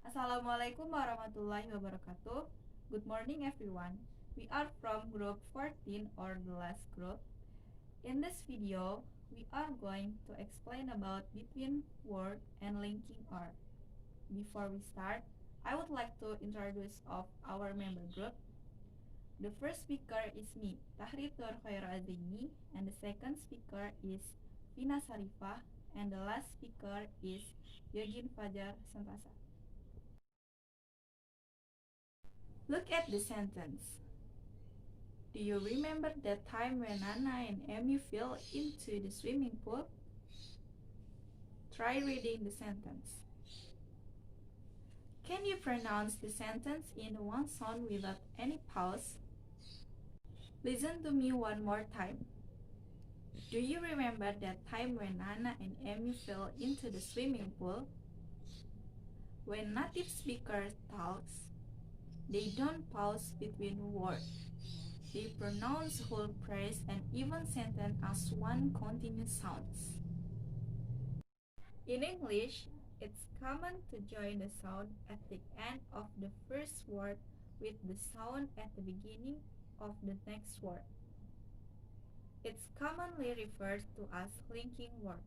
Assalamualaikum warahmatullahi wabarakatuh. Good morning everyone. We are from group 14 or the last group. In this video, we are going to explain about between word and linking are. Before we start, I would like to introduce of our member group. The first speaker is me, Tahriidl khoiroh, and the second speaker is Vina Sarifah, and the last speaker is Yogin Fajar Santosa. Look at the sentence. Do you remember that time when Nana and Amy fell into the swimming pool? Try reading the sentence. Can you pronounce the sentence in one sound without any pause? Listen to me one more time. Do you remember that time when Nana and Amy fell into the swimming pool? When native speaker talks, they don't pause between words. They pronounce whole phrase and even sentence as one continuous sounds. In English, it's common to join the sound at the end of the first word with the sound at the beginning of the next word. It's commonly referred to as linking word.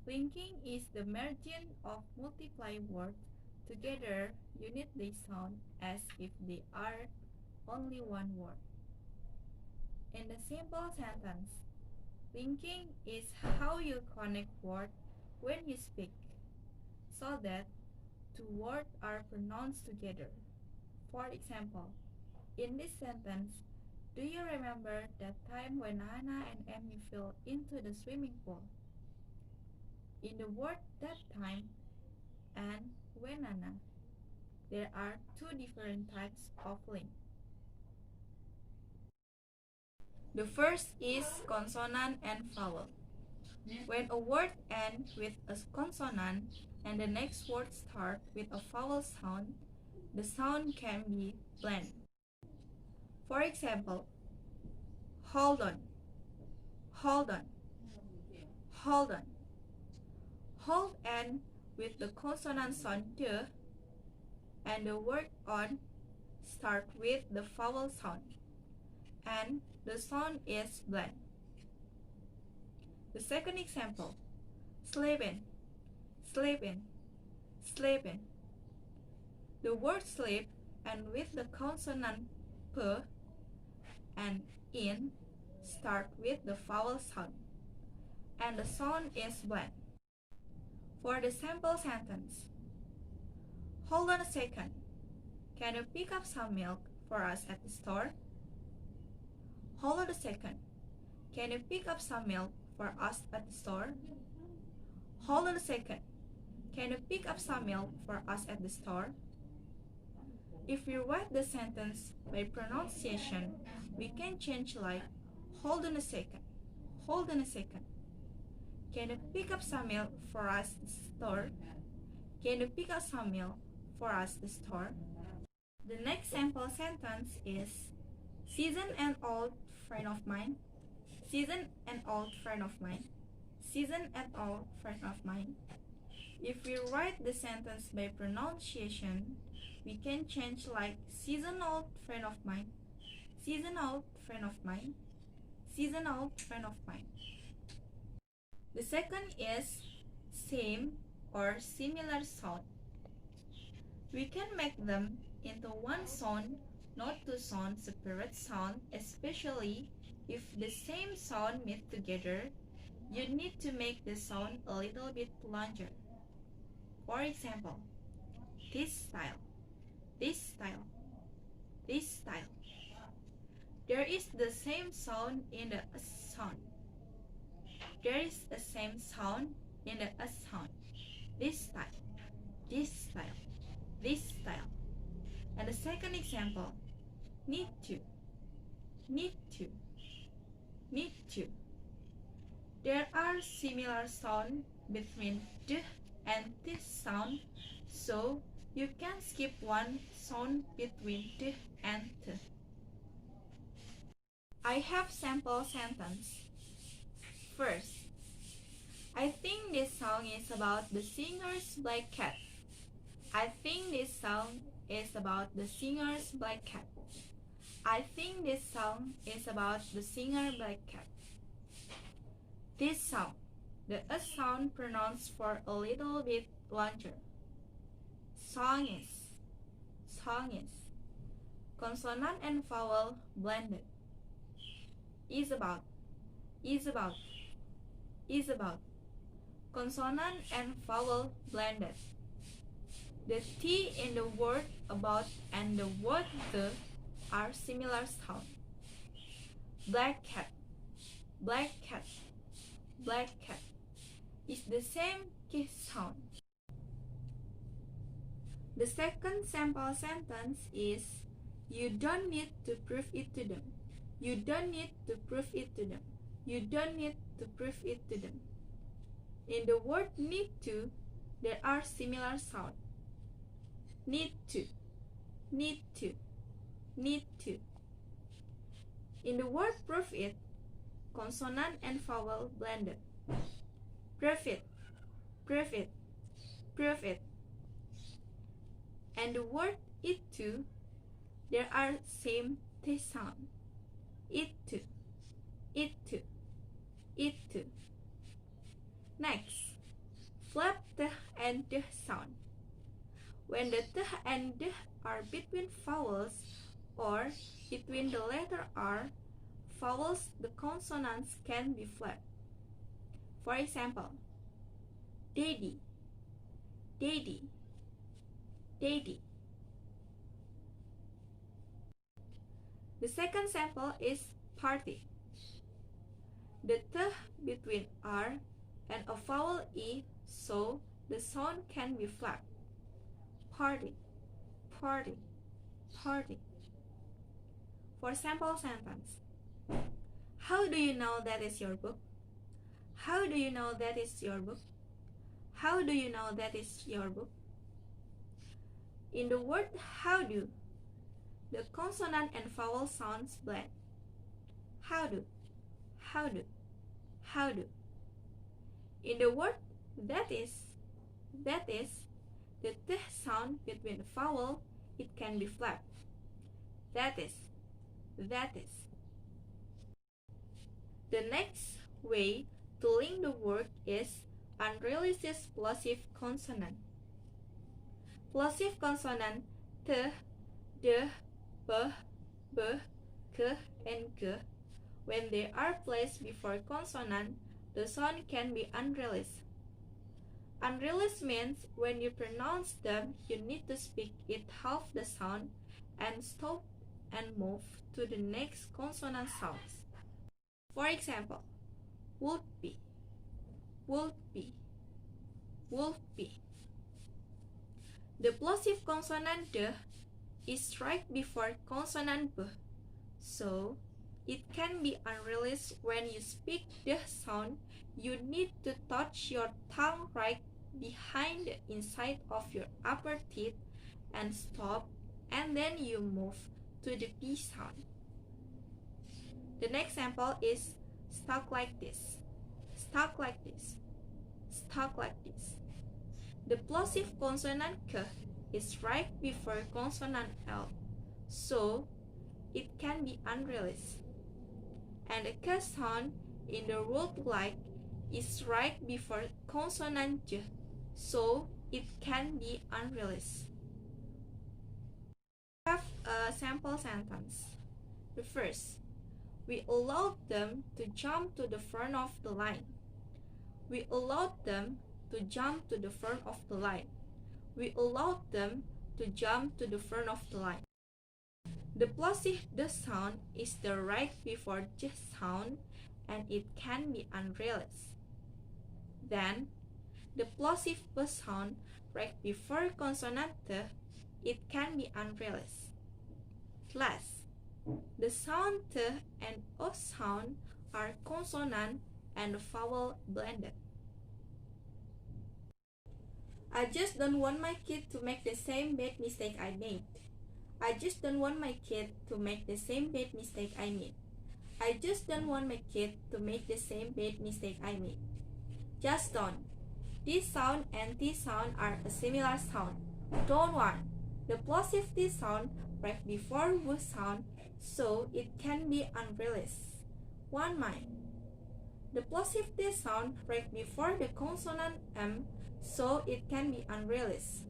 Linking is the merging of multiple words together unit they sound as if they are only one word. In a simple sentence, linking is how you connect words when you speak, so that two words are pronounced together. For example, in this sentence, do you remember that time when Anna and Amy fell into the swimming pool? In the word that time and when Anna, there are two different types of link. The first is consonant and vowel. When a word ends with a consonant and the next word starts with a vowel sound, the sound can be blend. For example, hold on, hold on, hold on. Hold ends with the consonant sound t, and the word on starts with the vowel sound, and the sound is blend. The second example, sleeping, sleeping, sleeping. The word sleep and with the consonant p and in start with the vowel sound, and the sound is blend. For the sample sentence, hold on a second. Can you pick up some milk for us at the store? Hold on a second. Can you pick up some milk for us at the store? Hold on a second. Can you pick up some milk for us at the store? If we write the sentence by pronunciation, we can change like, hold on a second, hold on a second. Can you pick up some milk for us at the store? Can you pick up some milk for us at the store? The next sample sentence is, season an old friend of mine, season an old friend of mine, season an old friend of mine. If we write the sentence by pronunciation, we can change like season old friend of mine, season old friend of mine, season old friend of mine. The second is same or similar sound. We can make them into one sound, not two sound separate sound, especially if the same sound meet together. You need to make the sound a little bit longer. For example, this style, this style, this style. There is the same sound in the sound. There is the same sound in the sound. This style, this style, this style. And the second example, need to, need to, need to. There are similar sounds between the and this sound, so you can skip one sound between the and the. I have sample sentence. First, I think this song is about the singer's black cat. I think this song is about the singer's black cat. I think this song is about the singer black cat. This sound, the S sound pronounced for a little bit longer. Song is, song is. Consonant and vowel blended. Is about, is about, is about. Consonant and vowel blended. The T in the word about and the word the are similar sound. Black cat, black cat, black cat is the same K sound. The second sample sentence is, you don't need to prove it to them. You don't need to prove it to them. You don't need to prove it to them. In the word need to, there are similar sounds. Need to, need to, need to. In the word prove it, consonant and vowel blended. Prove it, prove it, prove it. And the word it to, there are same T sound. It to, it to, it to. Next, flap T and D sound. When the T and D are between vowels or between the letter R, vowels, the consonants can be flapped. For example, daddy, daddy, daddy. The second sample is party. The T between R and a vowel E, so the sound can be flapped. Party, party, party. For sample sentence, how do you know that is your book? How do you know that is your book? How do you know that is your book? In the word how do, the consonant and vowel sounds blend. How do, how do, how do. In the word that is, the T sound between the vowel, it can be flapped. That is, that is. The next way to link the word is unreleased plosive consonant. Plosive consonant T, D, B, B, K, and G. When they are placed before consonant, the sound can be unreleased. Unreleased means when you pronounce them, you need to speak it half the sound and stop and move to the next consonant sounds. For example, would be, would be, would be. The plosive consonant D is right before consonant B, so it can be unreleased. When you speak the sound, you need to touch your tongue right behind the inside of your upper teeth and stop, and then you move to the B sound. The next example is stuck like this, stuck like this, stuck like this. The plosive consonant K is right before consonant L, so it can be unreleased. And the K sound in the word like is right before consonant J, so it can be unreleased. We have a sample sentence. The first, we allowed them to jump to the front of the line. We allowed them to jump to the front of the line. We allowed them to jump to the front of the line. The plosive D sound is the right before J sound, and it can be unreleased. Then, the plosive B sound right before consonant T, it can be unreleased. Last, the sound T and O sound are consonant and vowel blended. I just don't want my kid to make the same bad mistake I made. I just don't want my kid to make the same bad mistake I made. I just don't want my kid to make the same bad mistake I made. Just don't. This sound and this sound are a similar sound. Don't worry, the plosive T sound breaks before W sound, so it can be unreleased. 1 mind. The plosive T sound breaks before the consonant M, so it can be unreleased.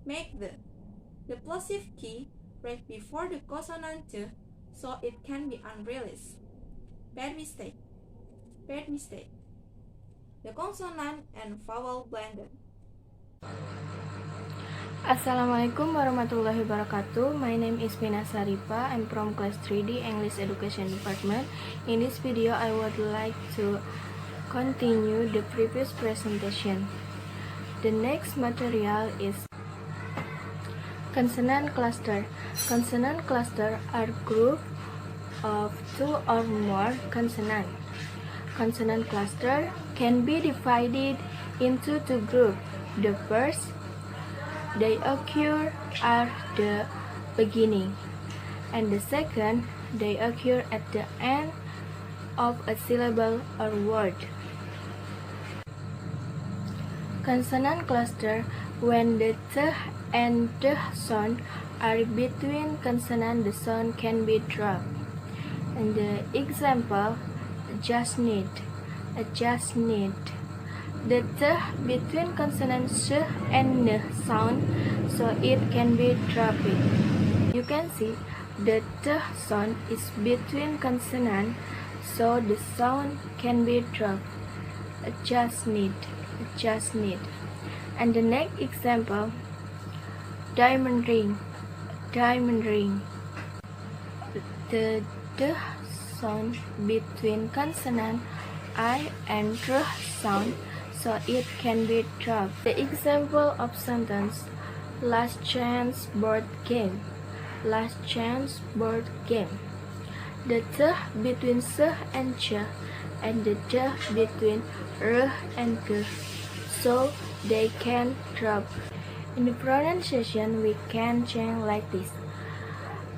Make the plosive K breaks before the consonant T, so it can be unreleased. Bad mistake. Bad mistake. The consonant and vowel blended. Assalamualaikum warahmatullahi wabarakatuh. My name is Vina Sarifah. I'm from class 3D English Education Department. In this video, I would like to continue the previous presentation. The next material is consonant cluster. Consonant cluster are group of two or more consonants. Consonant cluster can be divided into two groups. The first, they occur at the beginning, and the second, they occur at the end of a syllable or word. Consonant cluster, when the th and th sound are between consonant, the sound can be dropped. And the example, just need, just need. The th between consonant sh and n sound, so it can be dropped. You can see the th sound is between consonant, so the sound can be dropped. Just need, just need. And the next example, diamond ring, diamond ring. The th sound between consonant I and r sound, so it can be dropped. The example of sentence, last chance board game, last chance board game. The th between s and ch and the th between r and g, so they can drop. In the pronunciation, we can change like this: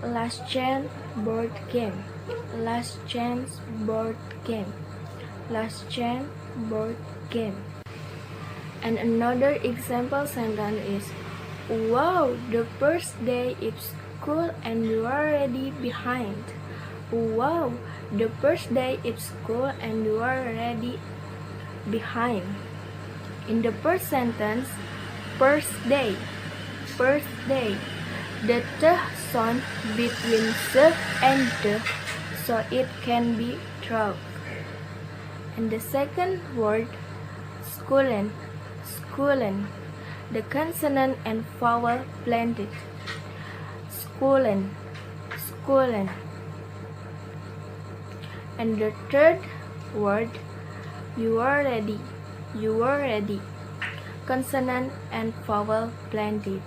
last chance board game, last chance board game, last chance board game. And another example sentence is, wow, the first day of school and you are already behind. Wow, the first day of school and you are already behind. In the first sentence, first day, first day. The th sound between s and d, so it can be dropped. And the second word, schoolen, schoolen. The consonant and vowel blended. Schoolen, schoolen. And the third word, you are ready, you are ready. Consonant and vowel blended.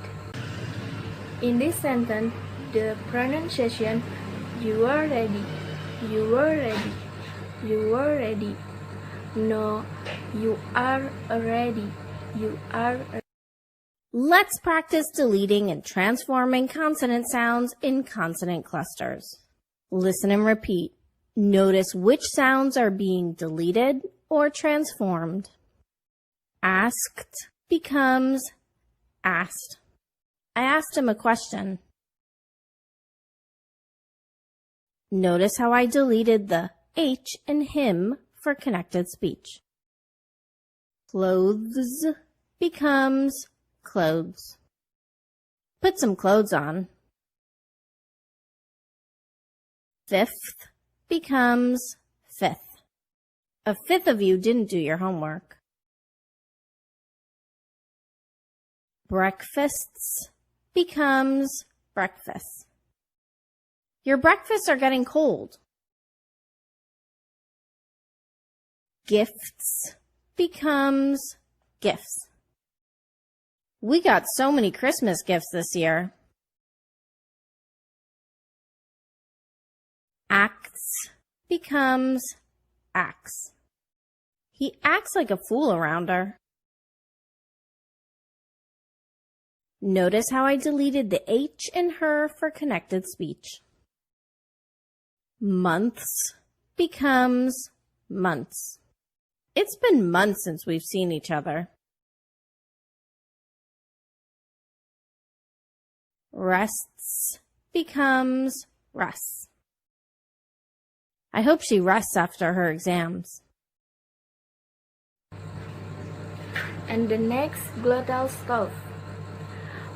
In this sentence, the pronunciation, you are ready, you are ready, you are ready. No, you are ready, you are ready. Let's practice deleting and transforming consonant sounds in consonant clusters. Listen and repeat. Notice which sounds are being deleted or transformed. Asked becomes asked. I asked him a question. Notice how I deleted the H in him for connected speech. Clothes becomes clothes. Put some clothes on. Fifth becomes fifth. A fifth of you didn't do your homework. Breakfasts becomes breakfast. Your breakfasts are getting cold. Gifts becomes gifts. We got so many Christmas gifts this year. Acts becomes acts. He acts like a fool around her. Notice how I deleted the H in her for connected speech. Months becomes months. It's been months since we've seen each other. rests becomes rests. I hope she rests after her exams. And the next glottal stop.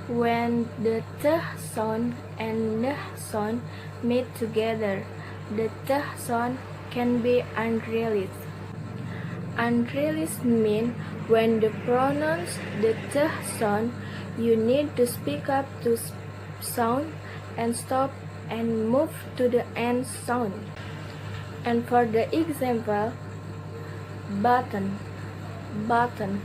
When the th sound and nh sound meet together, the th sound can be unreleased. Unreleased means when the pronounce the th sound, you need to speak up to sound and stop and move to the end sound. And for the example, button, button,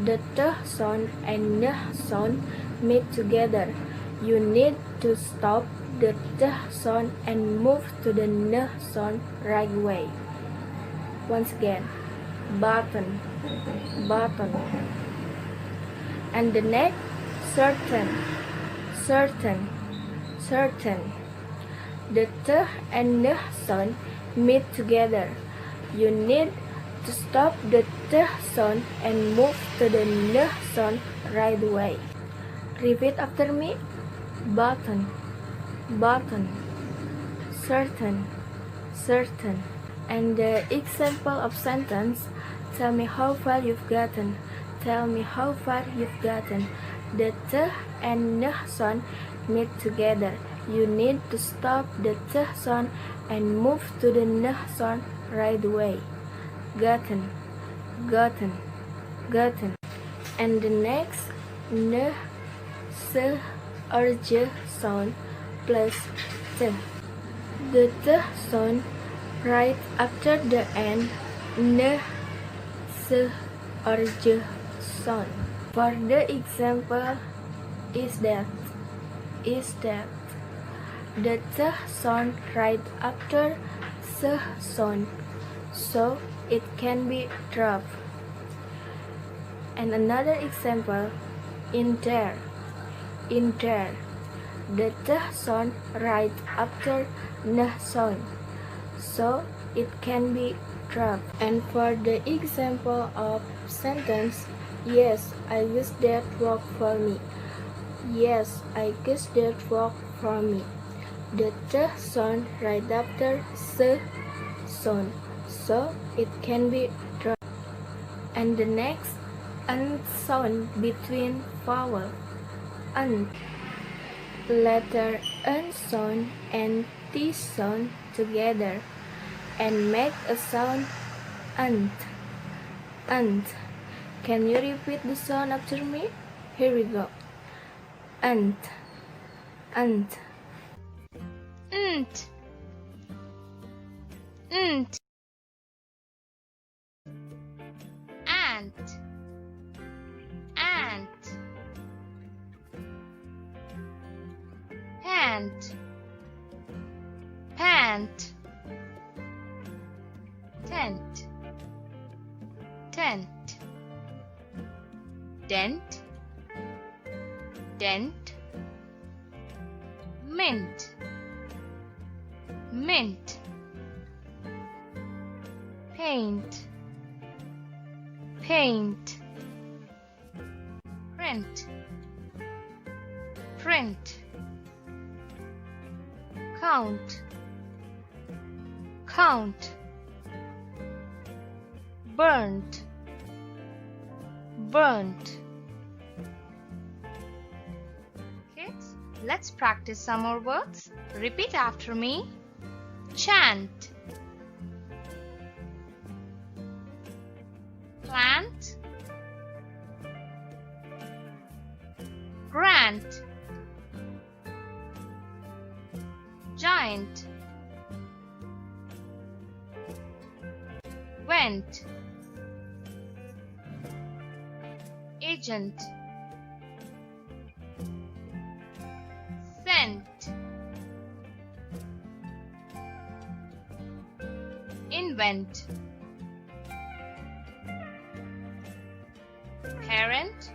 the th sound and nh sound meet together. You need to stop the th sound and move to the nh sound right away. Once again, button, button. And the next, certain, certain, certain. The th and nh sound meet together. You need to stop the th sound and move to the nh sound right away. Repeat after me. Button, button, certain, certain. And the example of sentence, tell me how far you've gotten. Tell me how far you've gotten. The th and nh sound meet together. You need to stop the th sound and move to the nh sound right away. Gotten, gotten, gotten. And the next, n, s, or j sound plus t. The t sound right after the end, n, s, or j sound. For the example, is that, the t sound right after s sound, so it can be dropped. And another example, in there, the t sound right after n sound, so it can be dropped. And for the example of sentence, yes, I guess that worked for me. Yes, I guess that worked for me. The t sound right after s sound, so it can be dropped. And the next, n sound between vowel, n. Letter n sound and t sound together and make a sound nt, nt. Can you repeat the sound after me? Here we go. Nt, nt, nt, nt, ant, ant, pant, pant, tent, tent, dent, dent, mint, mint, paint, paint, print, print, count, count, burnt, burnt. Kids, let's practice some more words. Repeat after me. Chant, plant, grant, giant, went, agent, sent, invent, parent,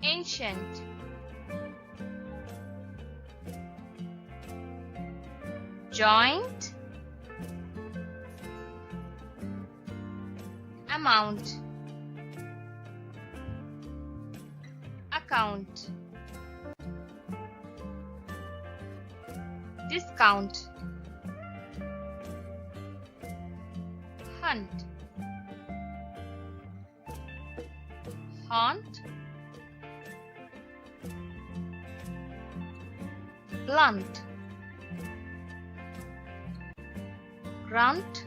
ancient, joint, amount, account, discount, hunt, haunt, blunt, grunt,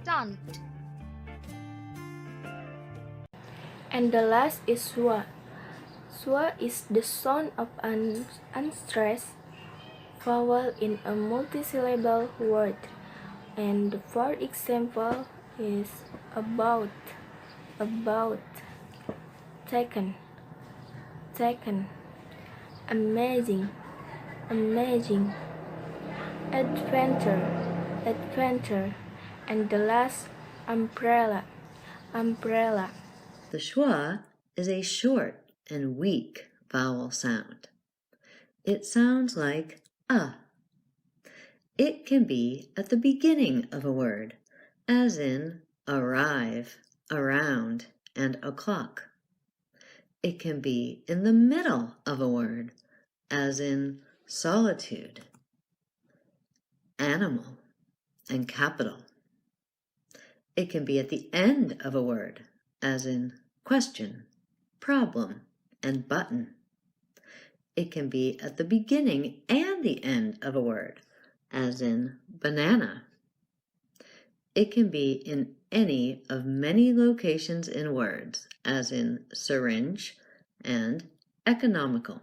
stunt. And the last is schwa. Schwa is the sound of an unstressed vowel in a multisyllable word. And for example is about, taken, amazing, adventure, and the last umbrella. The schwa is a short and weak vowel sound. It sounds like a. It can be at the beginning of a word, as in arrive, around, and o'clock. It can be in the middle of a word, as in solitude, animal, and capital. It can be at the end of a word, as in question, problem, and button. It can be at the beginning and the end of a word, as in banana. It can be in any of many locations in words, as in syringe and economical.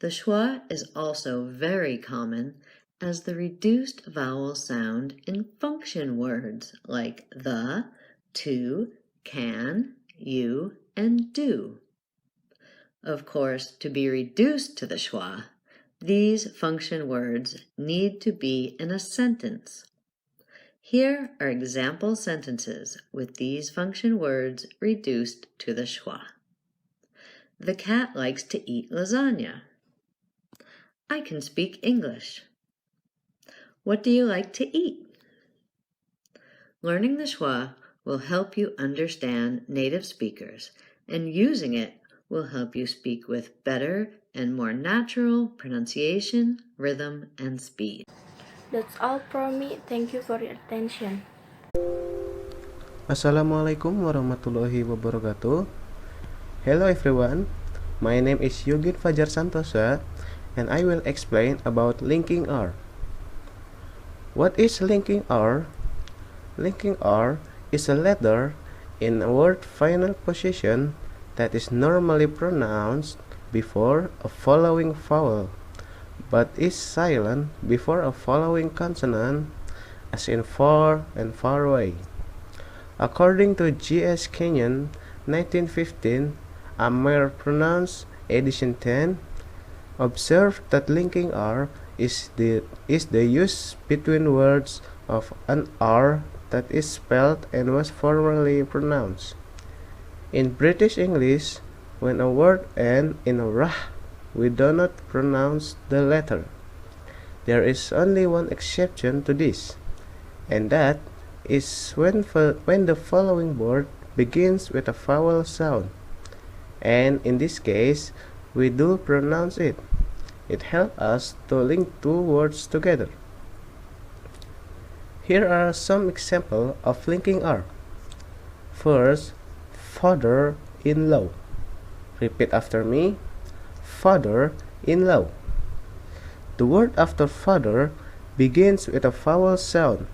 The schwa is also very common as the reduced vowel sound in function words like the, to, can, you, and do. Of course, to be reduced to the schwa, these function words need to be in a sentence. Here are example sentences with these function words reduced to the schwa. The cat likes to eat lasagna. I can speak English. What do you like to eat? Learning the schwa will help you understand native speakers, and using it will help you speak with better and more natural pronunciation, rhythm, and speed. That's all from me. Thank you for your attention. Assalamualaikum warahmatullahi wabarakatuh. Hello everyone, my name is Yogin Fajar Santosa, and I will explain about linking R. What is linking R? Linking R is a letter in a word final position that is normally pronounced before a following vowel, but is silent before a following consonant, as in far and far away. According to G.S. Kenyon, 1915, a mere pronounced edition 10, observed that linking R is the use between words of an R that is spelled and was formerly pronounced. In British English, when a word ends in a rah, we do not pronounce the letter. There is only one exception to this, and that is when the following word begins with a vowel sound, and in this case, we do pronounce it. It helps us to link two words together. Here are some examples of linking R. First, father-in-law. Repeat after me. Father-in-law. The word after father begins with a vowel sound,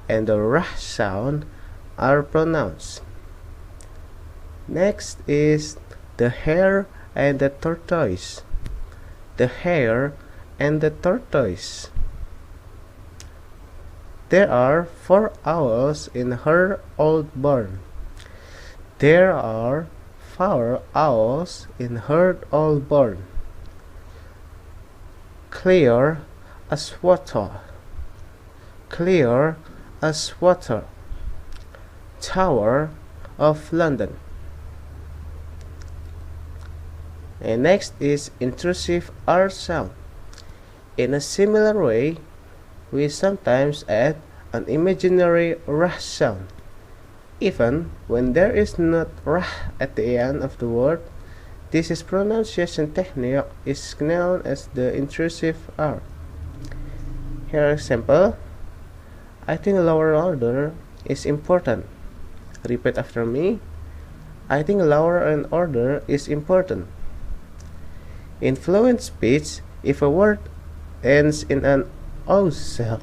and the rah sound are pronounced. Next is the hare and the tortoise. The hare and the tortoise. There are 4 owls in her old barn. There are 4 owls in her old barn. Clear as water. Clear as water. Tower of London. And next is intrusive R sound. In a similar way, we sometimes add an imaginary rah sound. Even when there is not rah at the end of the word, this is pronunciation technique is known as the intrusive R. Here example. I think lower order is important. Repeat after me. I think lower an order is important. In fluent speech, if a word ends in an O sound,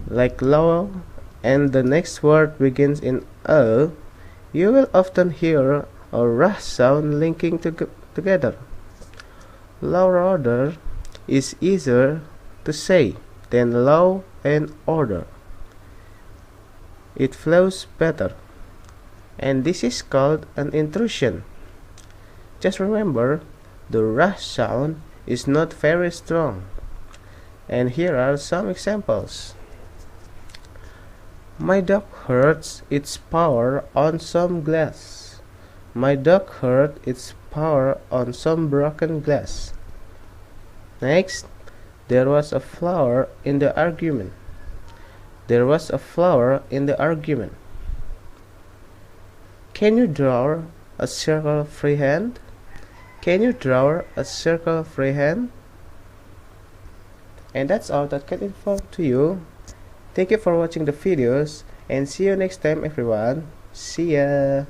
like low, and the next word begins in O, you will often hear a rah sound linking together. Lower order is easier to say than low and order. It flows better, and this is called an intrusion. Just remember, the rah sound is not very strong. And here are some examples. My dog hurts its paw on some glass. My dog hurt its paw on some broken glass. Next, there was a flower in the argument. There was a flower in the argument. Can you draw a circle freehand? Can you draw a circle freehand? And that's all that can inform to you. Thank you for watching the videos and see you next time everyone. See ya!